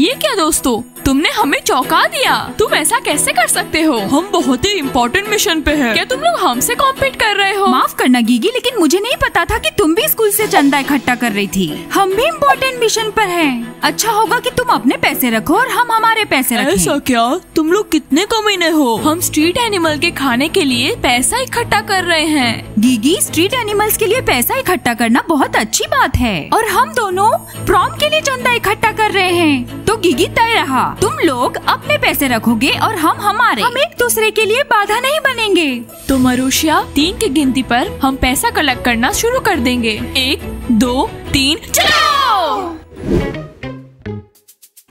ये क्या दोस्तों, तुमने हमें चौंका दिया। तुम ऐसा कैसे कर सकते हो? हम बहुत ही इम्पोर्टेंट मिशन पे हैं। क्या तुम लोग हमसे कॉम्पीट कर रहे हो? माफ करना गीगी, लेकिन मुझे नहीं पता था कि तुम भी स्कूल से चंदा इकट्ठा कर रही थी। हम भी इम्पोर्टेंट मिशन पर हैं। अच्छा होगा कि तुम अपने पैसे रखो और हम हमारे पैसे रखें। ऐसा क्या? तुम लोग कितने कमीने हो। हम स्ट्रीट एनिमल के खाने के लिए पैसा इकट्ठा कर रहे हैं। गीगी, स्ट्रीट एनिमल्स के लिए पैसा इकट्ठा करना बहुत अच्छी बात है और हम दोनों प्रॉम के लिए चंदा इकट्ठा कर रहे हैं। तो गीगी तय रहा, तुम लोग अपने पैसे रखोगे और हम हमारे। हम एक दूसरे के लिए बाधा नहीं बनेंगे। तो मरुशिया, 3 की गिनती पर हम पैसा कलेक्ट करना शुरू कर देंगे। 1, 2, 3, चलो।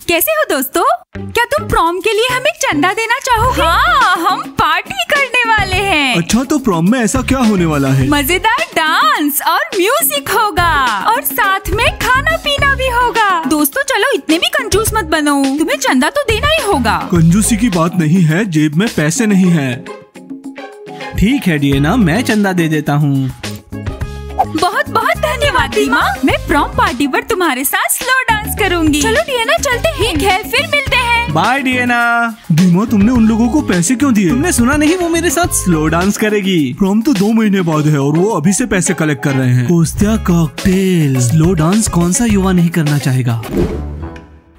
कैसे हो दोस्तों? क्या तुम प्रॉम के लिए हमें चंदा देना चाहोगे? हाँ, हम पार्टी करने वाले हैं। अच्छा, तो प्रॉम में ऐसा क्या होने वाला है? मजेदार डांस और म्यूजिक होगा और साथ में खाना पीना भी होगा। दोस्तों चलो, इतने भी कंजूस मत बनो, तुम्हें चंदा तो देना ही होगा। कंजूसी की बात नहीं है, जेब में पैसे नहीं है। ठीक है डिएना, मैं चंदा दे देता हूँ। बहुत बहुत धन्यवाद दीमा। मैं प्रॉम पार्टी पर तुम्हारे साथ स्लो डांस करूंगी। चलो डिएना, चलते हैं। ठीक है, फिर मिलते हैं। बाय डिएना। दीमा, तुमने उन लोगों को पैसे क्यों दिए? तुमने सुना नहीं, वो मेरे साथ स्लो डांस करेगी। प्रॉम तो 2 महीने बाद है और वो अभी से पैसे कलेक्ट कर रहे हैं। कोस्तिया कॉकटेल, स्लो डांस कौन सा युवा नहीं करना चाहेगा?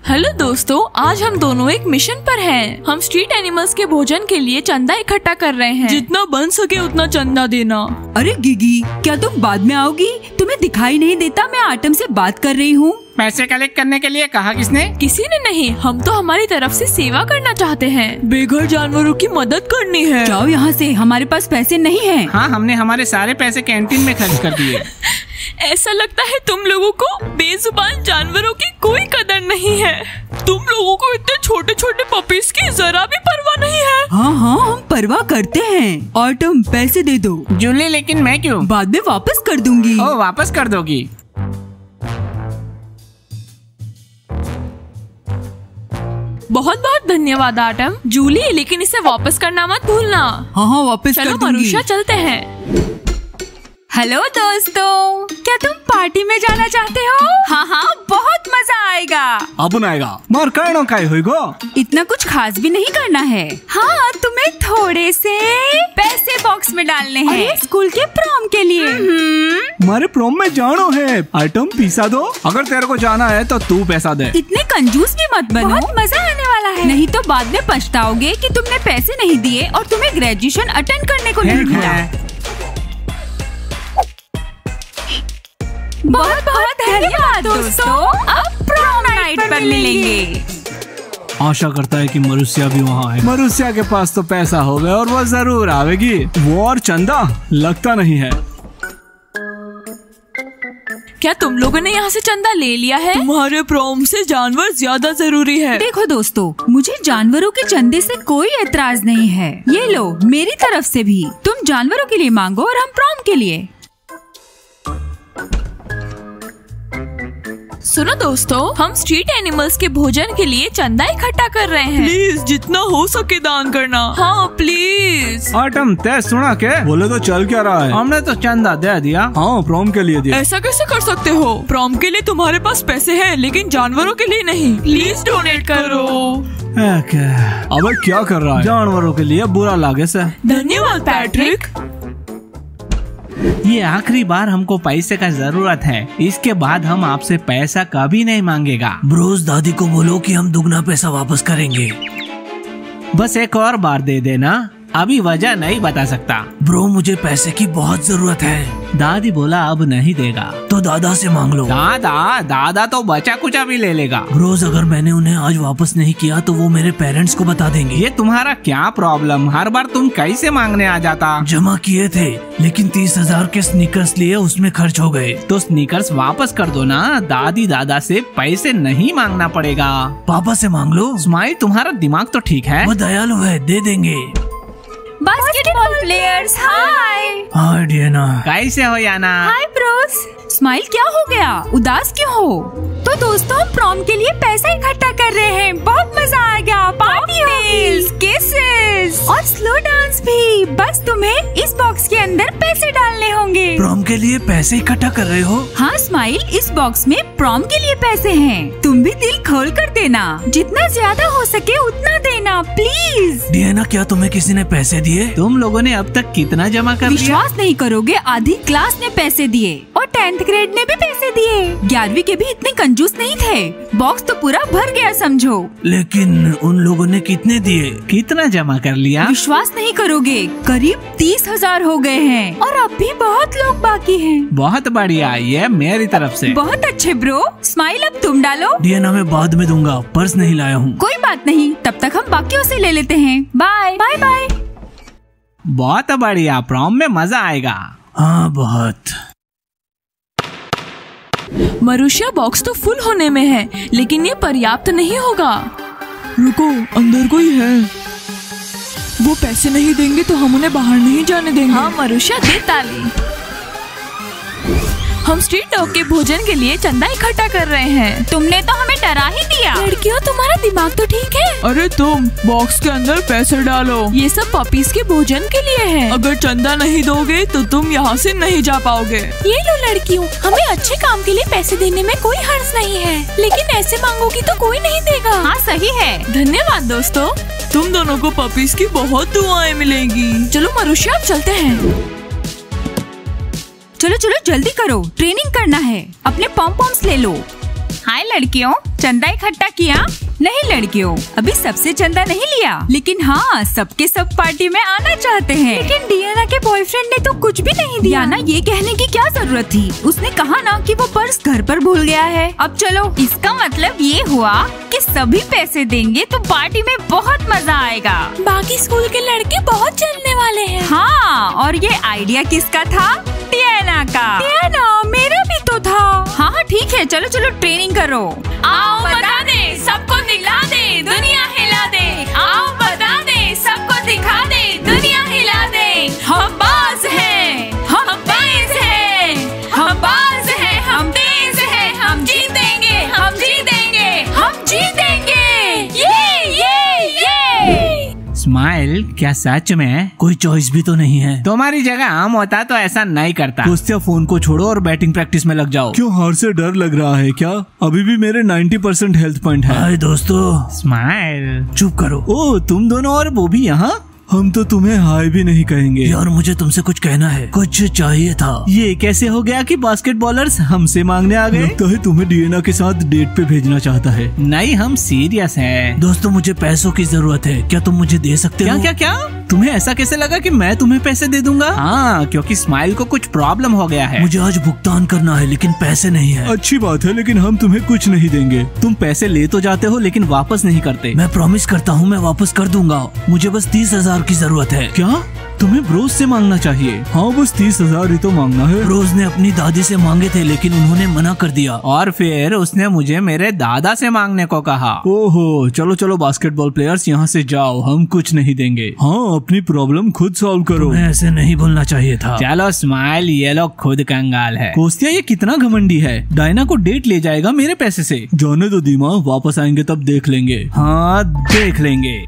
हेलो दोस्तों, आज हम दोनों एक मिशन पर हैं। हम स्ट्रीट एनिमल्स के भोजन के लिए चंदा इकट्ठा कर रहे हैं। जितना बन सके उतना चंदा देना। अरे गीगी, क्या तुम बाद में आओगी? तुम्हें दिखाई नहीं देता मैं आटम से बात कर रही हूँ। पैसे कलेक्ट करने के लिए कहा किसने? किसी ने नहीं, हम तो हमारी तरफ से सेवा करना चाहते हैं। बेघर जानवरों की मदद करनी है। जाओ यहाँ से, हमारे पास पैसे नहीं हैं। हाँ, हमने हमारे सारे पैसे कैंटीन में खर्च कर दिए। ऐसा लगता है तुम लोगों को बेजुबान जानवरों की कोई कदर नहीं है। तुम लोगों को इतने छोटे छोटे पपीज की जरा भी परवाह नहीं है। हाँ हाँ, हम परवाह करते हैं। ऑटम, पैसे दे दो। जूली, लेकिन मैं क्यों? बाद में वापस कर दूंगी। ओ, वापस कर दोगी? बहुत बहुत धन्यवाद आटम। जूली, लेकिन इसे वापस करना मत भूलना। हाँ हाँ, वापस कर चलो दूंगी। मरुशिया, चलते हैं। हेलो दोस्तों, क्या तुम पार्टी में जाना चाहते हो? हाँ हाँ, बहुत मजा आएगा। अपन आएगा। मोर कहनो काय होइगो? इतना कुछ खास भी नहीं करना है। हाँ, तुम्हें थोड़े से पैसे बॉक्स में डालने हैं स्कूल के प्रॉम के लिए। हमारे प्रॉम में जानो है। आइटम पैसा दो। अगर तेरे को जाना है तो तू पैसा दे। इतने कंजूस भी मत बनो। बहुत मजा आने वाला है। नहीं तो बाद में पछताओगे कि तुमने पैसे नहीं दिए और तुम्हें ग्रेजुएशन अटेंड करने को नहीं मिला। बहुत बहुत धन्यवाद दोस्तों। अब प्रॉम नाइट पर मिलेंगे। आशा करता है कि मरुशिया भी वहाँ है। मरुशिया के पास तो पैसा होगा और वो जरूर आवेगी। वो और चंदा लगता नहीं है। क्या तुम लोगों ने यहाँ से चंदा ले लिया है? तुम्हारे प्रॉम से जानवर ज्यादा जरूरी है। देखो दोस्तों, मुझे जानवरों के चंदे से कोई एतराज नहीं है। ये लो, मेरी तरफ से भी। तुम जानवरों के लिए मांगो और हम प्रॉम के लिए। सुनो दोस्तों, हम स्ट्रीट एनिमल्स के भोजन के लिए चंदा इकट्ठा कर रहे हैं। प्लीज जितना हो सके दान करना। हाँ प्लीज। आटम, तय सुना के? बोले तो चल क्या रहा है? हमने तो चंदा दे दिया। हाँ, प्रॉम के लिए दिया। ऐसा कैसे कर सकते हो? प्रॉम के लिए तुम्हारे पास पैसे हैं, लेकिन जानवरों के लिए नहीं। प्लीज डोनेट करो। अब क्या कर रहा है? जानवरों के लिए बुरा लागे से। धन्यवाद पैट्रिक। ये आखिरी बार हमको पैसे का जरूरत है। इसके बाद हम आपसे पैसा कभी नहीं मांगेगा। ब्रोस, दादी को बोलो कि हम दुगना पैसा वापस करेंगे। बस एक और बार दे देना। अभी वजह नहीं बता सकता। ब्रो, मुझे पैसे की बहुत जरूरत है। दादी बोला अब नहीं देगा। तो दादा से मांग लो। दादा तो बचा कुचा भी ले लेगा। ब्रोस, अगर मैंने उन्हें आज वापस नहीं किया तो वो मेरे पेरेंट्स को बता देंगे। ये तुम्हारा क्या प्रॉब्लम? हर बार तुम कैसे मांगने आ जाता? जमा किए थे, लेकिन 30,000 के स्नीकर्स लिए उसमें खर्च हो गए। तो स्नीकर्स वापस कर दो ना। दादी दादा से पैसे नहीं मांगना पड़ेगा। पापा से मांग लो। स्माइल, तुम्हारा दिमाग तो ठीक है। वो दयालु है, दे देंगे। बास्केटबॉल प्लेयर्स, हाय। हाय डियाना। कैसे हो याना? हाय ब्रोस। स्माइल, क्या हो गया? उदास क्यों हो? तो दोस्तों, हम प्रॉम के लिए पैसा इकट्ठा कर रहे हैं। बहुत मजा आएगा। पार्टी होगी, किसेस और स्लो डांस भी। बस तुम्हें इस बॉक्स के अंदर पैसे डालने होंगे। प्रॉम के लिए पैसे इकट्ठा कर रहे हो? हाँ स्माइल, इस बॉक्स में प्रॉम के लिए पैसे हैं। तुम भी दिल खोल कर देना, जितना ज्यादा हो सके उतना देना प्लीज। डियाना, क्या तुम्हें किसी ने पैसे दिए? तुम लोगों ने अब तक कितना जमा कर लिया? विश्वास नहीं करोगे, आधी क्लास ने पैसे दिए और 10th ग्रेड ने भी पैसे दिए। 11वीं के भी इतने कंजूस नहीं थे। बॉक्स तो पूरा भर गया समझो। लेकिन उन लोगों ने कितने दिए? कितना जमा कर लिया? विश्वास नहीं करोगे, करीब 30,000 हो गए हैं और अब भी बहुत लोग बाकी हैं। बहुत बढ़िया, ये मेरी तरफ से। बहुत अच्छे ब्रो। स्माइल, अब तुम डालो। डियाना, मैं बाद में दूंगा, पर्स नहीं लाया हूँ। कोई बात नहीं, तब तक हम बाकियों से ले लेते हैं। Bye bye bye. बहुत बढ़िया, प्रॉम में मजा आएगा। हाँ बहुत। मरुष्य, बॉक्स तो फुल होने में है, लेकिन ये पर्याप्त नहीं होगा। रुको, अंदर कोई है। वो पैसे नहीं देंगे तो हम उन्हें बाहर नहीं जाने देंगे। हाँ मरुष्य, दे ताली। हम स्ट्रीट डॉग के भोजन के लिए चंदा इकट्ठा कर रहे हैं। तुमने तो हमें डरा ही दिया। लड़कियों, तुम्हारा दिमाग तो ठीक है। अरे तुम बॉक्स के अंदर पैसे डालो। ये सब पपीज के भोजन के लिए है। अगर चंदा नहीं दोगे तो तुम यहाँ से नहीं जा पाओगे। ये लो लड़कियों, हमें अच्छे काम के लिए पैसे देने में कोई हर्ज नहीं है, लेकिन ऐसे मांगोगी तो कोई नहीं देगा। हाँ सही है। धन्यवाद दोस्तों, तुम दोनों को पपीज की बहुत दुआएं मिलेंगी। चलो मरुष्य, अब चलते हैं। चलो चलो जल्दी करो, ट्रेनिंग करना है। अपने पॉम पॉम्स ले लो। हाय लड़कियों, चंदा इकट्ठा किया? नहीं लड़कियों, अभी सबसे चंदा नहीं लिया, लेकिन हाँ सबके सब पार्टी में आना चाहते हैं। लेकिन डियाना के बॉयफ्रेंड ने तो कुछ भी नहीं दिया। ना ये कहने की क्या जरूरत थी? उसने कहा ना कि वो पर्स घर पर भूल गया है। अब चलो, इसका मतलब ये हुआ कि सभी पैसे देंगे तो पार्टी में बहुत मजा आएगा। बाकी स्कूल के लड़के बहुत चलने वाले हैं। हाँ, और ये आइडिया किसका था? डियाना का। डियाना, मेरा भी तो था। हाँ ठीक है, चलो चलो ट्रेनिंग करो। आओ बता दे, सबको दिखला दे, दुनिया हिला दे। आओ बता दे, सबको दिखा दे, दुनिया हिला दे। हम बाज हैं, हम तेज हैं, हम बाज हैं, हम तेज हैं, हम जीतेंगे, हम जीतेंगे, हम जीतेंगे। ये स्माइल, क्या सच में कोई चॉइस भी तो नहीं है? तुम्हारी जगह आम होता तो ऐसा नहीं करता। दोस्तों, फोन को छोड़ो और बैटिंग प्रैक्टिस में लग जाओ। क्यों, हार से डर लग रहा है क्या? अभी भी मेरे 90% हेल्थ पॉइंट है। हाय दोस्तों। स्माइल, चुप करो। ओ, तुम दोनों, और वो भी यहाँ? हम तो तुम्हें हाय भी नहीं कहेंगे। यार, मुझे तुमसे कुछ कहना है, कुछ चाहिए था। ये कैसे हो गया कि बास्केटबॉलर्स हमसे मांगने आ गए? लगता है तुम्हें डियाना के साथ डेट पे भेजना चाहता है। नहीं, हम सीरियस हैं। दोस्तों, मुझे पैसों की जरूरत है, क्या तुम मुझे दे सकते हो? क्या क्या क्या? तुम्हें ऐसा कैसे लगा कि मैं तुम्हें पैसे दे दूंगा? हाँ, क्योंकि स्माइल को कुछ प्रॉब्लम हो गया है। मुझे आज भुगतान करना है, लेकिन पैसे नहीं है। अच्छी बात है, लेकिन हम तुम्हें कुछ नहीं देंगे। तुम पैसे ले तो जाते हो लेकिन वापस नहीं करते। मैं प्रॉमिस करता हूँ, मैं वापस कर दूंगा। मुझे बस 30,000 की जरूरत है। क्या? तुम्हें ब्रोस से मांगना चाहिए। हाँ, बस 30,000 ही तो मांगना है। ब्रोस ने अपनी दादी से मांगे थे, लेकिन उन्होंने मना कर दिया। और फिर उसने मुझे मेरे दादा से मांगने को कहा। ओहो, चलो चलो बास्केटबॉल प्लेयर्स, यहाँ से जाओ, हम कुछ नहीं देंगे। हाँ, अपनी प्रॉब्लम खुद सॉल्व करो। तुम्हें ऐसे नहीं बोलना चाहिए था। चलो स्माइल, ये लोग खुद कंगाल है। कोस्तिया, ये कितना घमंडी है। डायना को डेट ले जाएगा मेरे पैसे से। जाने दो दीमा, वापस आएंगे तब देख लेंगे। हाँ, देख लेंगे।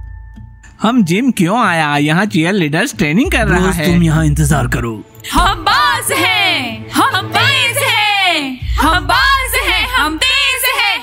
हम जिम क्यों आया? यहाँ चीयर लीडर्स ट्रेनिंग कर रहा है। तुम यहाँ इंतजार करो। हम बाज हैं, हम तेज हैं, हम बाज हैं, हम तेज हैं।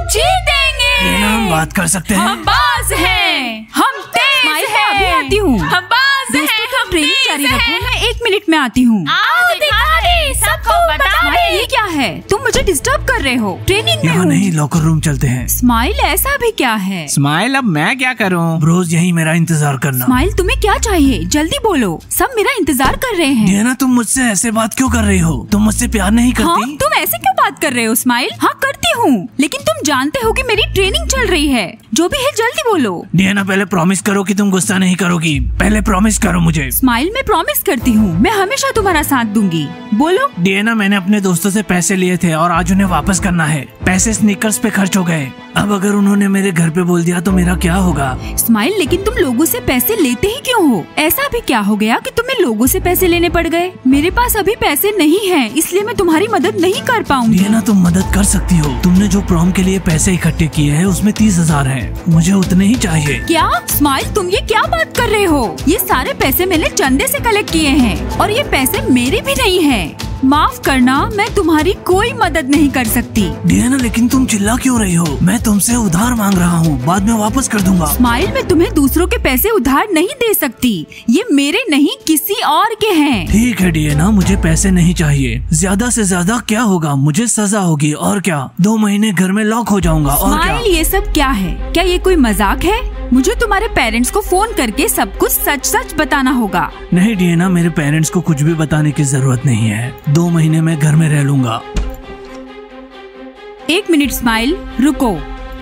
जीतेंगे। हम बात कर सकते हैं। हम बाज हैं, हम तेज हैं। अभी आती हूँ। हम बाज हैं, हम ट्रेनिंग जारी रखो, मैं 1 मिनट में आती हूँ। आओ दिखा दे, सबको बता दे। ये क्या है? तुम मुझे डिस्टर्ब कर रहे हो। ट्रेनिंग में यहाँ हूँ। नहीं, लॉकर रूम चलते हैं। स्माइल, ऐसा भी क्या है? स्माइल, अब मैं क्या करूँ? ब्रोस, यही मेरा इंतजार करना। स्माइल, तुम्हें क्या चाहिए? जल्दी बोलो, सब मेरा इंतजार कर रहे हैं। डियाना, तुम मुझसे ऐसे बात क्यों कर रही हो? तुम मुझसे प्यार नहीं करती? हाँ, तुम ऐसे क्यों बात कर रहे हो? स्माइल, हाँ करती हूँ, लेकिन तुम जानते हो कि मेरी ट्रेनिंग चल रही है। जो भी है जल्दी बोलो। डियाना, पहले प्रॉमिस करो कि तुम गुस्सा नहीं करोगी। पहले प्रॉमिस करो मुझे। स्माइल, मैं प्रॉमिस करती हूँ, मैं हमेशा तुम्हारा साथ दूंगी। बोलो। डियाना, मैंने अपने दोस्तों से पैसे लिए थे और आज उन्हें वापस करना है। पैसे स्नीकर्स पे खर्च हो गए। अब अगर उन्होंने मेरे घर पे बोल दिया तो मेरा क्या होगा? स्माइल, लेकिन तुम लोगों से पैसे लेते ही क्यों हो? ऐसा भी क्या हो गया कि तुम्हें लोगों से पैसे लेने पड़ गए? मेरे पास अभी पैसे नहीं हैं, इसलिए मैं तुम्हारी मदद नहीं कर पाऊंगी। डियाना, तुम मदद कर सकती हो। तुमने जो प्रॉम के लिए पैसे इकट्ठे किए हैं उसमें 30,000 है। मुझे उतने ही चाहिए। क्या? स्माइल, तुम ये क्या बात कर रहे हो? ये सारे पैसे मैंने चंदे से कलेक्ट किए हैं और ये पैसे मेरे भी नहीं हैं। माफ करना, मैं तुम्हारी कोई मदद नहीं कर सकती। डियाना, लेकिन तुम चिल्ला क्यों रही हो? मैं तुमसे उधार मांग रहा हूँ, बाद में वापस कर दूंगा। स्माइल, मैं तुम्हें दूसरों के पैसे उधार नहीं दे सकती। ये मेरे नहीं, किसी और के हैं। ठीक है डियाना, मुझे पैसे नहीं चाहिए। ज्यादा से ज्यादा क्या होगा? मुझे सजा होगी और क्या? 2 महीने घर में लॉक हो जाऊंगा और क्या? स्माइल, ये सब क्या है? क्या ये कोई मजाक है? मुझे तुम्हारे पेरेंट्स को फोन करके सब कुछ सच सच बताना होगा। नहीं डियाना, मेरे पेरेंट्स को कुछ भी बताने की जरूरत नहीं है। 2 महीने में घर में रह लूंगा। 1 मिनट स्माइल, रुको।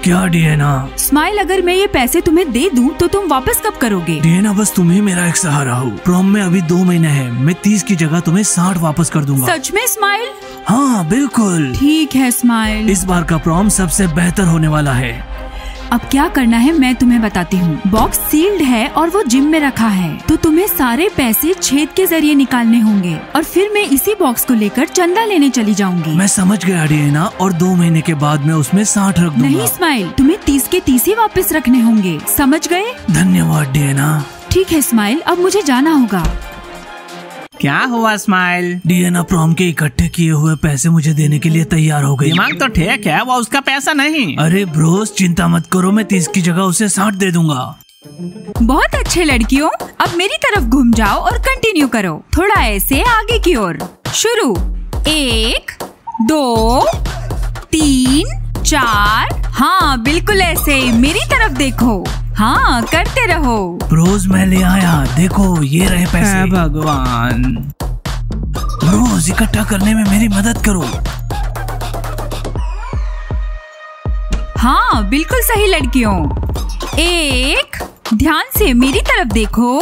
क्या डियाना? स्माइल, अगर मैं ये पैसे तुम्हें दे दूं तो तुम वापस कब करोगे? डियाना, बस तुम ही मेरा एक सहारा हो। प्रॉम में अभी 2 महीने हैं। मैं 30 की जगह तुम्हें 60 वापस कर दूंगा। सच में स्माइल? हाँ बिल्कुल। ठीक है स्माइल। इस बार का प्रॉम सबसे बेहतर होने वाला है। अब क्या करना है मैं तुम्हें बताती हूँ। बॉक्स सील्ड है और वो जिम में रखा है, तो तुम्हें सारे पैसे छेद के जरिए निकालने होंगे और फिर मैं इसी बॉक्स को लेकर चंदा लेने चली जाऊंगी। मैं समझ गया डियाना, और 2 महीने के बाद मैं उसमें 60 रख दूंगा। नहीं स्माइल, तुम्हें 30 के 30 ही वापस रखने होंगे, समझ गए? धन्यवाद डियाना। ठीक है स्माइल, अब मुझे जाना होगा। क्या हुआ स्माइल? डियाना प्रॉम के इकट्ठे किए हुए पैसे मुझे देने के लिए तैयार हो गई। दिमाग तो ठीक है, वो उसका पैसा नहीं। अरे ब्रोस, चिंता मत करो, मैं 30 की जगह उसे 60 दे दूंगा। बहुत अच्छे लड़कियों, अब मेरी तरफ घूम जाओ और कंटिन्यू करो। थोड़ा ऐसे आगे की ओर। शुरू। 1 2 3 4। हाँ बिल्कुल ऐसे, मेरी तरफ देखो। हाँ करते रहो। ब्रोस, मैं ले आया, देखो ये रहे पैसे। हे भगवान। ब्रोस, इकट्ठा करने में मेरी मदद करो। हाँ बिल्कुल सही लड़कियों। 1, ध्यान से मेरी तरफ देखो,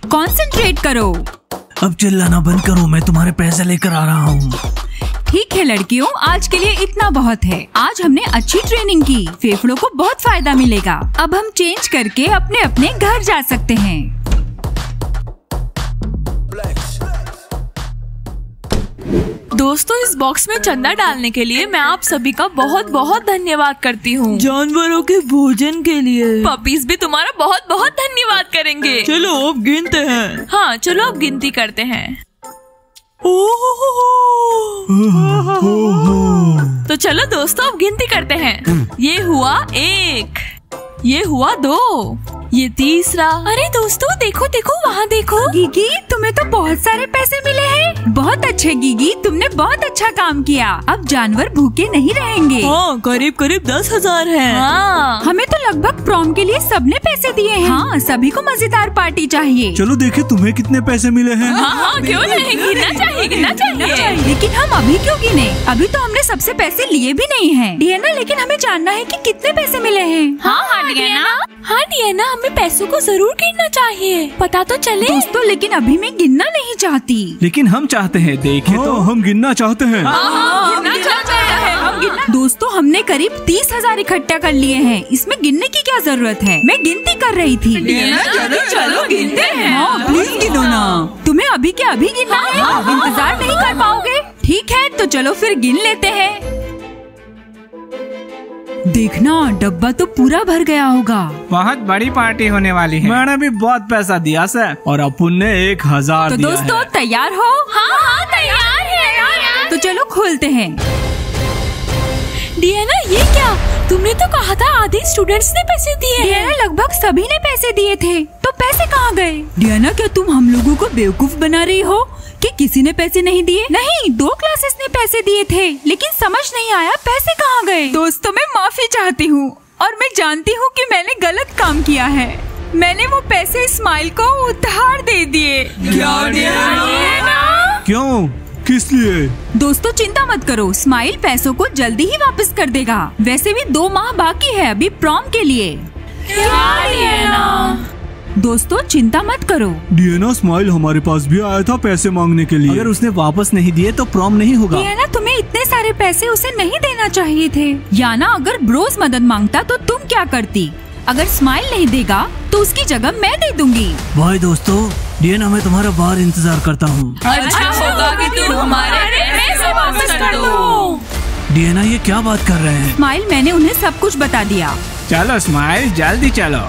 कंसंट्रेट करो। अब चिल्लाना बंद करो, मैं तुम्हारे पैसे लेकर आ रहा हूँ। ठीक है लड़कियों, आज के लिए इतना बहुत है। आज हमने अच्छी ट्रेनिंग की, फेफड़ों को बहुत फायदा मिलेगा। अब हम चेंज करके अपने अपने घर जा सकते हैं। दोस्तों, इस बॉक्स में चंदा डालने के लिए मैं आप सभी का बहुत बहुत धन्यवाद करती हूँ। जानवरों के भोजन के लिए। पपीज भी तुम्हारा बहुत बहुत धन्यवाद करेंगे। चलो अब गिनते हैं। हाँ चलो अब गिनती करते हैं। तो चलो दोस्तों अब गिनती करते हैं। ये हुआ 1, ये हुआ 2, ये तीसरा। अरे दोस्तों देखो देखो, वहाँ देखो। गीगी, तुम्हें तो बहुत सारे पैसे मिले हैं। बहुत अच्छे गीगी, तुमने बहुत अच्छा काम किया। अब जानवर भूखे नहीं रहेंगे। हाँ, करीब करीब 10,000 है। हाँ, हमें तो लगभग प्रॉम के लिए सबने पैसे दिए हैं। हाँ, सभी को मजेदार पार्टी चाहिए। चलो देखे तुम्हें कितने पैसे मिले हैं। हाँ क्यों नहीं, गिनना चाहिए गिनना चाहिए। लेकिन हम अभी क्यों गिने? अभी तो हमने सबसे पैसे लिए भी नहीं हैं। डियाना, लेकिन हमें जानना है कि कितने पैसे मिले हैं। हाँ डियाना, हमें पैसों को जरूर गिनना चाहिए, पता तो चले। दोस्तों, लेकिन अभी मैं गिनना नहीं चाहती। लेकिन हम चाहते हैं, देखे तो हम गिनना चाहते हैं। दोस्तों, हमने करीब 30,000 इकट्ठा कर लिए हैं। इसमें गिनने की क्या जरूरत है? मैं गिनती कर रही थी। चलो गिनते हैं। हाँ प्लीज गिनो ना। तुम्हें अभी के अभी गिनना है? इंतजार नहीं कर पाओगे? ठीक है, तो चलो फिर गिन लेते हैं। देखना, डब्बा तो पूरा भर गया होगा। बहुत बड़ी पार्टी होने वाली है। मैंने भी बहुत पैसा दिया सर, और अपुन ने 1,000 तो दिया दोस्तों है। तैयार हो? हाँ तैयार है। तो चलो खोलते हैं। डियाना, ये क्या? तुमने तो कहा था आधे स्टूडेंट्स ने पैसे दिए हैं। डियाना, लगभग सभी ने पैसे दिए थे, तो पैसे कहाँ गए? डियाना, क्या तुम हम लोगों को बेवकूफ बना रही हो कि किसी ने पैसे नहीं दिए? नहीं, 2 क्लासेस ने पैसे दिए थे, लेकिन समझ नहीं आया पैसे कहाँ गए। दोस्तों, मैं माफी चाहती हूँ और मैं जानती हूँ कि मैंने गलत काम किया है। मैंने वो पैसे स्माइल को उधार दे दिए। क्यों? किस लिए? दोस्तों चिंता मत करो, स्माइल पैसों को जल्दी ही वापस कर देगा। वैसे भी 2 माह बाकी है अभी प्रॉम के लिए। दोस्तों चिंता मत करो। डियाना, स्माइल हमारे पास भी आया था पैसे मांगने के लिए। अगर उसने वापस नहीं दिए तो प्रॉम नहीं होगा। डियाना, तुम्हें इतने सारे पैसे उसे नहीं देना चाहिए थे। याना, अगर ब्रोस मदद मांगता तो तुम क्या करती? अगर स्माइल नहीं देगा तो उसकी जगह मैं दे दूंगी। बाय दोस्तों, डियाना मैं तुम्हारा बाहर इंतजार करता हूँ। अच्छा होगा कि तुम हमारे पैसे वापस कर दो। डियाना ये क्या बात कर रहे हैं? स्माइल, मैंने उन्हें सब कुछ बता दिया। चलो स्माइल, जल्दी चलो।